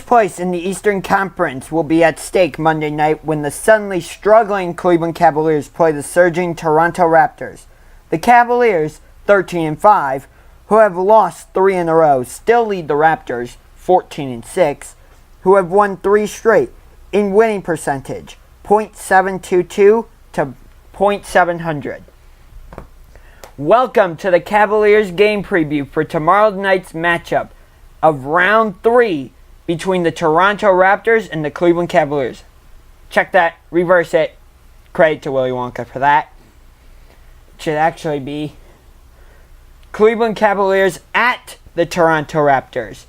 First place in the Eastern Conference will be at stake Monday night when the suddenly struggling Cleveland Cavaliers play the surging Toronto Raptors. The Cavaliers, 13-5, who have lost 3 in a row, still lead the Raptors, 14-6, who have won 3 straight in winning percentage, .722 to .700. Welcome to the Cavaliers game preview for tomorrow night's matchup of round 3 between the Toronto Raptors and the Cleveland Cavaliers. Check that, reverse it. Credit to Willy Wonka for that. It should actually be Cleveland Cavaliers at the Toronto Raptors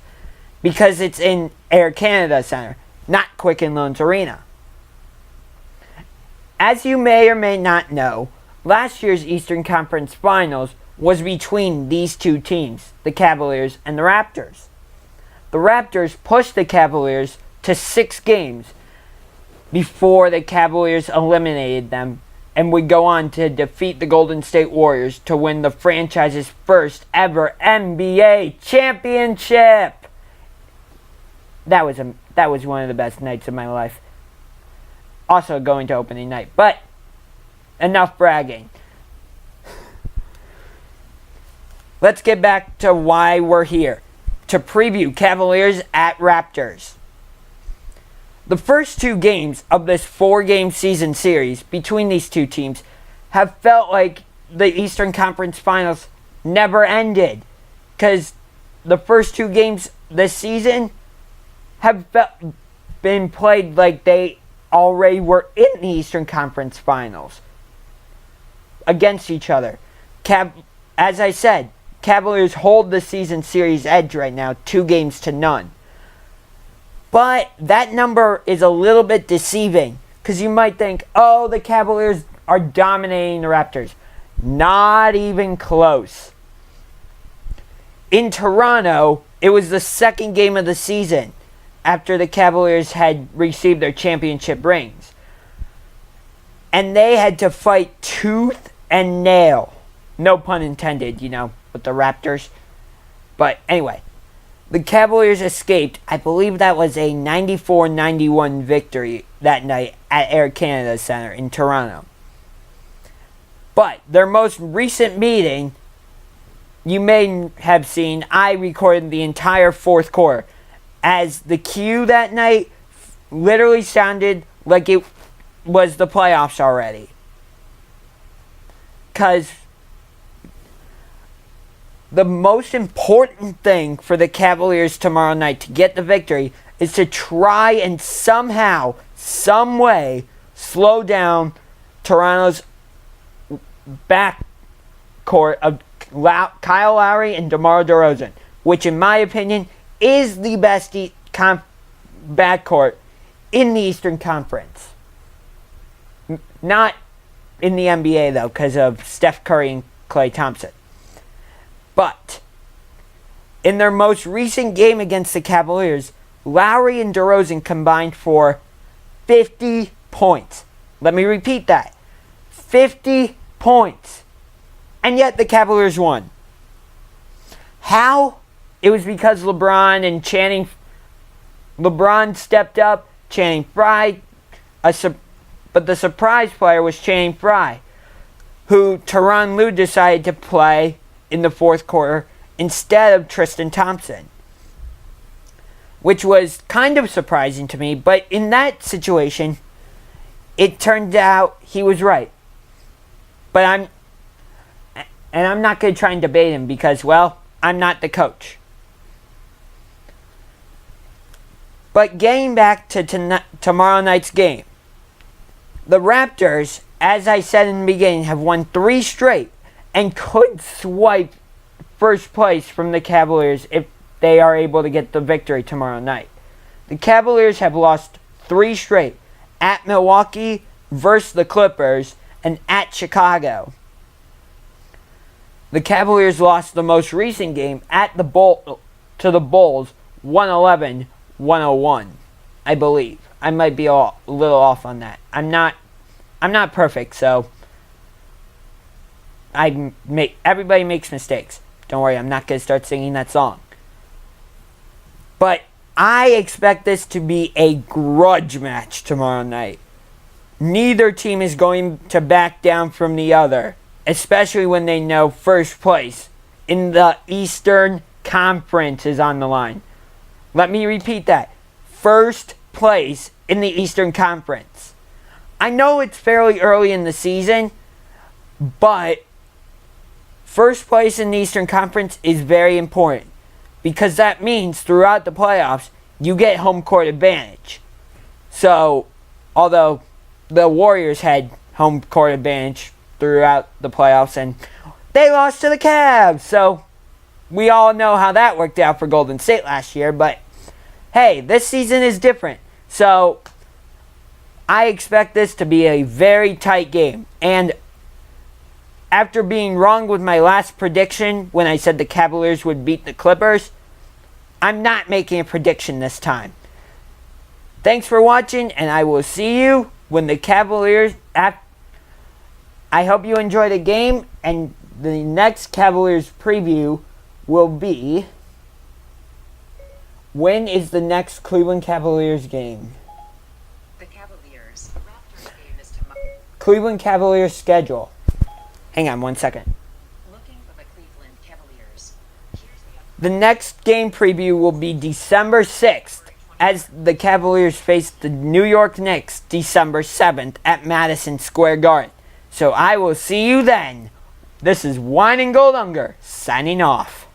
because it's in Air Canada Centre, not Quicken Loans Arena. As you may or may not know, last year's Eastern Conference Finals was between these two teams, the Cavaliers and the Raptors. The Raptors pushed the Cavaliers to 6 games before the Cavaliers eliminated them and would go on to defeat the Golden State Warriors to win the franchise's first ever NBA championship. That was one of the best nights of my life. Also going to opening night, but enough bragging. Let's get back to why we're here. To preview Cavaliers at Raptors. The first 2 games of this 4-game season series between these two teams have felt like the Eastern Conference Finals never ended. Because the first 2 games this season have been played like they already were in the Eastern Conference Finals against each other. As I said, Cavaliers hold the season series edge right now, 2-0. But that number is a little bit deceiving because you might think, oh, the Cavaliers are dominating the Raptors. Not even close. In Toronto, it was the second game of the season after the Cavaliers had received their championship rings. And they had to fight tooth and nail. No pun intended, with the Raptors. But anyway, the Cavaliers escaped. I believe that was a 94-91 victory that night at Air Canada Centre in Toronto. But their most recent meeting, you may have seen, I recorded the entire fourth quarter. As the cue that night literally sounded like it was the playoffs already. Because the most important thing for the Cavaliers tomorrow night to get the victory is to try and somehow, some way, slow down Toronto's backcourt of Kyle Lowry and DeMar DeRozan, which in my opinion is the best backcourt in the Eastern Conference. Not in the NBA though, because of Steph Curry and Klay Thompson. But in their most recent game against the Cavaliers, Lowry and DeRozan combined for 50 points. Let me repeat that. 50 points. And yet the Cavaliers won. How? It was because LeBron stepped up, Channing Frye, but the surprise player was Channing Frye, who Tyronn Lue decided to play in the fourth quarter instead of Tristan Thompson, which was kind of surprising to me, but in that situation, it turned out he was right. But I'm not going to try and debate him because, well, I'm not the coach. But getting back to tomorrow night's game, the Raptors, as I said in the beginning, have won 3 straight and could swipe first place from the Cavaliers if they are able to get the victory tomorrow night. The Cavaliers have lost 3 straight at Milwaukee versus the Clippers and at Chicago. The Cavaliers lost the most recent game at the to the Bulls 111-101, I believe. I might be a little off on that. I'm not perfect, so everybody makes mistakes. Don't worry, I'm not going to start singing that song. But I expect this to be a grudge match tomorrow night. Neither team is going to back down from the other, especially when they know first place in the Eastern Conference is on the line. Let me repeat that. First place in the Eastern Conference. I know it's fairly early in the season, but first place in the Eastern Conference is very important because that means throughout the playoffs, you get home court advantage. So, although the Warriors had home court advantage throughout the playoffs and they lost to the Cavs, so we all know how that worked out for Golden State last year, but hey, this season is different. So, I expect this to be a very tight game. And after being wrong with my last prediction when I said the Cavaliers would beat the Clippers, I'm not making a prediction this time. Thanks for watching, and I will see you when the Cavaliers... I hope you enjoy the game, and the next Cavaliers preview will be... When is the next Cleveland Cavaliers game? The Cavaliers Raptors game is tomorrow. Cleveland Cavaliers schedule. Hang on 1 second. Looking for the Cleveland Cavaliers. The next game preview will be December 6th as the Cavaliers face the New York Knicks December 7th at Madison Square Garden. So I will see you then. This is Wine and Gold Hunger signing off.